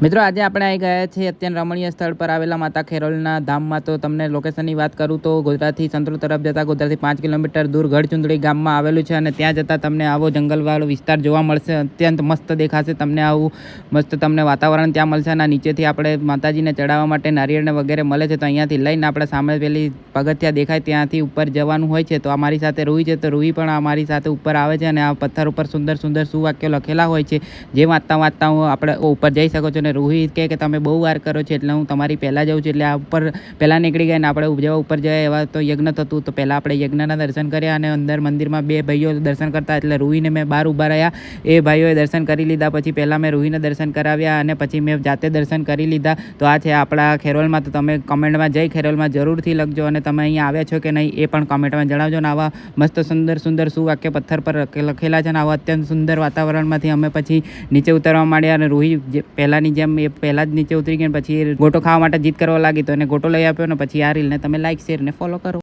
મિત્રો આજે આપણે આવી ગયા છીએ અત્યંત રમણીય સ્થળ પર આવેલા માતા ખેરોલના ધામમાં. તો તમને લોકેશનની વાત કરું તો ગોધરાથી સંતરૂ તરફ જતાં ગોધરાથી 5 કિલોમીટર દૂર ગઢચુંદડી ગામમાં આવેલું છે અને ત્યાં જતાં તમને આવો જંગલવાળો વિસ્તાર જોવા મળશે. અત્યંત મસ્ત દેખાશે તમને, આવું મસ્ત તમને વાતાવરણ ત્યાં મળશે. અને નીચેથી આપણે માતાજીને ચડાવવા માટે નારિયેળને વગેરે મળે છે. તો અહીંયાથી લઈને આપણે સામે પેલી પગથિયા દેખાય ત્યાંથી ઉપર જવાનું હોય છે. તો અમારી સાથે રૂહી છે, તો રૂહી પણ અમારી સાથે ઉપર આવે છે અને આ પથ્થર ઉપર સુંદર સુંદર સુવાક્યો લખેલા હોય છે, જે વાંચતા હું આપણે ઉપર જઈ શકો છો. રૂહી કે તમે બહુ વાર કરો છો એટલે હું તમારી પહેલાં જાઉં છું. એટલે આ ઉપર પહેલાં નીકળી ગયા ને આપણે જેવા ઉપર જાય એવા તો યજ્ઞ થતું. તો પહેલાં આપણે યજ્ઞના દર્શન કર્યા અને અંદર મંદિરમાં 2 ભાઈઓ દર્શન કરતા, એટલે રૂહીને મેં બહાર ઊભા રહ્યા. એ ભાઈઓએ દર્શન કરી લીધા. પછી પહેલાં મેં રૂહીને દર્શન કરાવ્યા અને પછી મેં જાતે દર્શન કરી લીધા. તો આ છે આપણા ખેરોલમાં. તો તમે કમેન્ટમાં જય ખેરોલમાં જરૂરથી લખજો અને તમે અહીંયા આવ્યા છો કે નહીં એ પણ કમેન્ટમાં જણાવજો. ને આવા મસ્ત સુંદર સુવાક્ય પથ્થર પર લખેલા છે. ને આવા અત્યંત સુંદર વાતાવરણમાંથી અમે પછી નીચે ઉતરવા માંડ્યા અને રૂહી પહેલાંની જેમ એ પહેલાં જ નીચે ઉતરી ગઈ. પછી ગોટો ખાવા માટે જીદ કરવા લાગી તો એને ગોટો લઈ આપ્યો ને પછી આ રીલને તમે લાઈક, શેર ને ફોલો કરો.